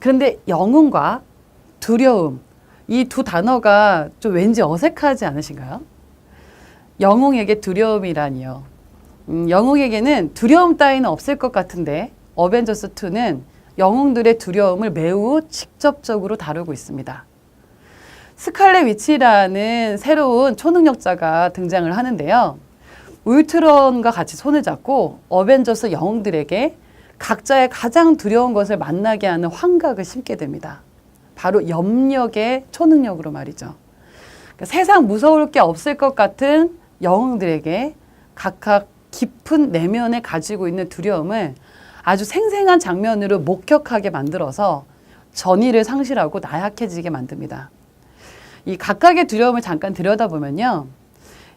그런데 영웅과 두려움, 이 두 단어가 좀 왠지 어색하지 않으신가요? 영웅에게 두려움이라니요. 영웅에게는 두려움 따위는 없을 것 같은데 어벤져스2는 영웅들의 두려움을 매우 직접적으로 다루고 있습니다. 스칼렛 위치라는 새로운 초능력자가 등장을 하는데요. 울트론과 같이 손을 잡고 어벤져스 영웅들에게 각자의 가장 두려운 것을 만나게 하는 환각을 심게 됩니다. 바로 염력의 초능력으로 말이죠. 그러니까 세상 무서울 게 없을 것 같은 영웅들에게 각각 깊은 내면에 가지고 있는 두려움을 아주 생생한 장면으로 목격하게 만들어서 전의를 상실하고 나약해지게 만듭니다. 이 각각의 두려움을 잠깐 들여다보면요.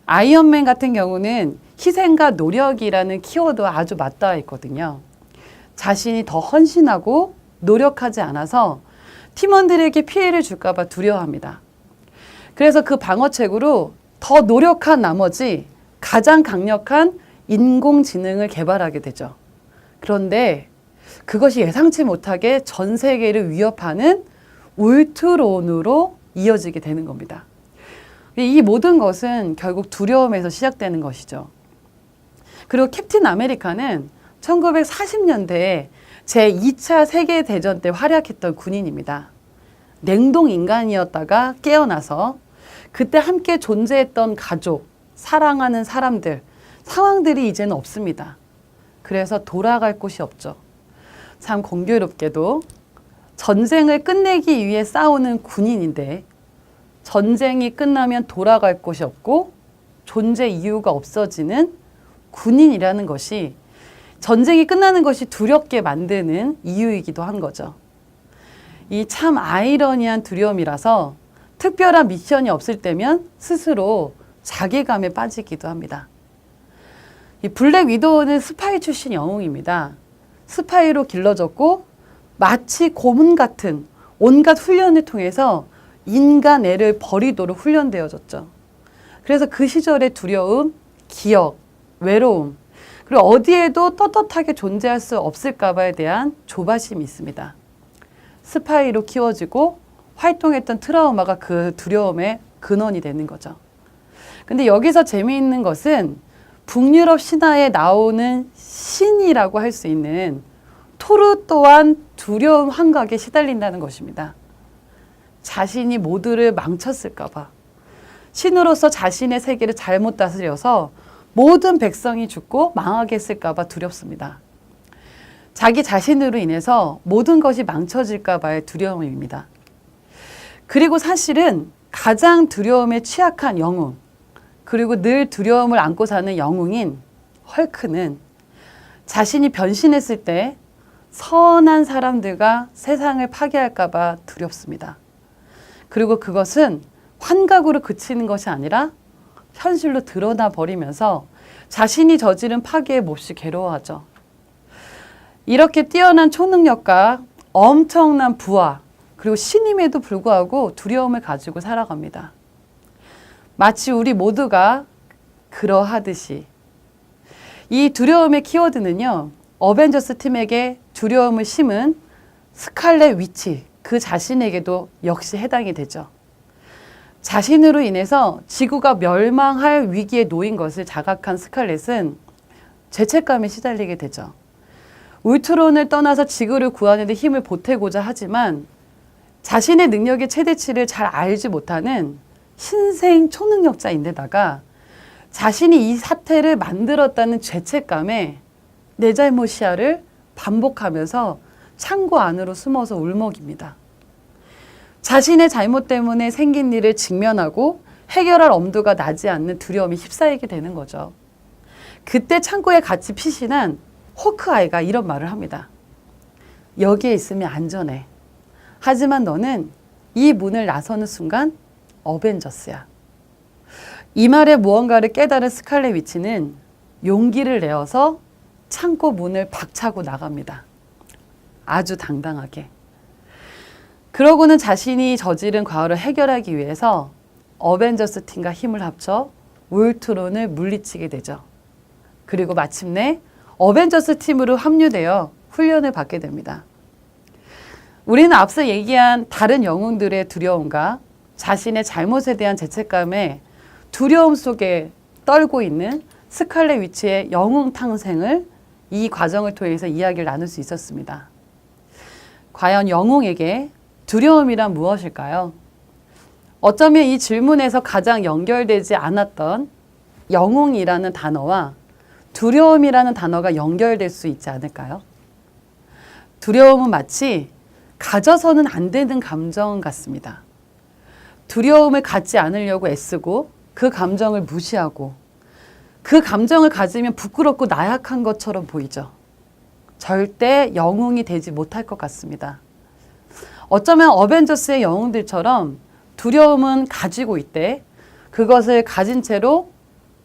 아이언맨 같은 경우는 희생과 노력이라는 키워드와 아주 맞닿아 있거든요. 자신이 더 헌신하고 노력하지 않아서 팀원들에게 피해를 줄까 봐 두려워합니다. 그래서 그 방어책으로 더 노력한 나머지 가장 강력한 인공지능을 개발하게 되죠. 그런데 그것이 예상치 못하게 전 세계를 위협하는 울트론으로 이어지게 되는 겁니다. 이 모든 것은 결국 두려움에서 시작되는 것이죠. 그리고 캡틴 아메리카는 1940년대에 제2차 세계대전 때 활약했던 군인입니다. 냉동 인간이었다가 깨어나서 그때 함께 존재했던 가족, 사랑하는 사람들, 상황들이 이제는 없습니다. 그래서 돌아갈 곳이 없죠. 참 공교롭게도 전쟁을 끝내기 위해 싸우는 군인인데 전쟁이 끝나면 돌아갈 곳이 없고 존재 이유가 없어지는 군인이라는 것이 전쟁이 끝나는 것이 두렵게 만드는 이유이기도 한 거죠. 이 참 아이러니한 두려움이라서 특별한 미션이 없을 때면 스스로 자괴감에 빠지기도 합니다. 이 블랙 위도우는 스파이 출신 영웅입니다. 스파이로 길러졌고 마치 고문 같은 온갖 훈련을 통해서 인간 애를 버리도록 훈련되어졌죠. 그래서 그 시절의 두려움, 기억, 외로움, 그리고 어디에도 떳떳하게 존재할 수 없을까 봐에 대한 조바심이 있습니다. 스파이로 키워지고 활동했던 트라우마가 그 두려움의 근원이 되는 거죠. 근데 여기서 재미있는 것은 북유럽 신화에 나오는 신이라고 할 수 있는 토르 또한 두려움 환각에 시달린다는 것입니다. 자신이 모두를 망쳤을까 봐. 신으로서 자신의 세계를 잘못 다스려서 모든 백성이 죽고 망하게 했을까 봐 두렵습니다. 자기 자신으로 인해서 모든 것이 망쳐질까 봐의 두려움입니다. 그리고 사실은 가장 두려움에 취약한 영웅, 그리고 늘 두려움을 안고 사는 영웅인 헐크는 자신이 변신했을 때 선한 사람들과 세상을 파괴할까 봐 두렵습니다. 그리고 그것은 환각으로 그치는 것이 아니라 현실로 드러나 버리면서 자신이 저지른 파괴에 몹시 괴로워하죠. 이렇게 뛰어난 초능력과 엄청난 부하, 그리고 신임에도 불구하고 두려움을 가지고 살아갑니다. 마치 우리 모두가 그러하듯이. 이 두려움의 키워드는요, 어벤져스 팀에게 두려움을 심은 스칼렛 위치, 그 자신에게도 역시 해당이 되죠. 자신으로 인해서 지구가 멸망할 위기에 놓인 것을 자각한 스칼렛은 죄책감에 시달리게 되죠. 울트론을 떠나서 지구를 구하는 데 힘을 보태고자 하지만 자신의 능력의 최대치를 잘 알지 못하는 신생 초능력자인데다가 자신이 이 사태를 만들었다는 죄책감에 내 잘못이야를 반복하면서 창고 안으로 숨어서 울먹입니다. 자신의 잘못 때문에 생긴 일을 직면하고 해결할 엄두가 나지 않는 두려움이 휩싸이게 되는 거죠. 그때 창고에 같이 피신한 호크아이가 이런 말을 합니다. 여기에 있으면 안전해. 하지만 너는 이 문을 나서는 순간 어벤져스야. 이 말에 무언가를 깨달은 스칼렛 위치는 용기를 내어서 창고 문을 박차고 나갑니다. 아주 당당하게. 그러고는 자신이 저지른 과오를 해결하기 위해서 어벤져스 팀과 힘을 합쳐 울트론을 물리치게 되죠. 그리고 마침내 어벤져스 팀으로 합류되어 훈련을 받게 됩니다. 우리는 앞서 얘기한 다른 영웅들의 두려움과 자신의 잘못에 대한 죄책감에 두려움 속에 떨고 있는 스칼렛 위치의 영웅 탕생을 이 과정을 통해서 이야기를 나눌 수 있었습니다. 과연 영웅에게 두려움이란 무엇일까요? 어쩌면 이 질문에서 가장 연결되지 않았던 영웅이라는 단어와 두려움이라는 단어가 연결될 수 있지 않을까요? 두려움은 마치 가져서는 안 되는 감정 같습니다. 두려움을 갖지 않으려고 애쓰고 그 감정을 무시하고 그 감정을 가지면 부끄럽고 나약한 것처럼 보이죠. 절대 영웅이 되지 못할 것 같습니다. 어쩌면 어벤져스의 영웅들처럼 두려움은 가지고 있대 그것을 가진 채로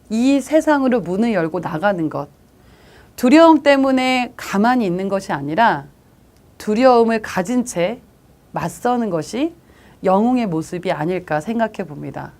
이 세상으로 문을 열고 나가는 것. 두려움 때문에 가만히 있는 것이 아니라 두려움을 가진 채 맞서는 것이 영웅의 모습이 아닐까 생각해 봅니다.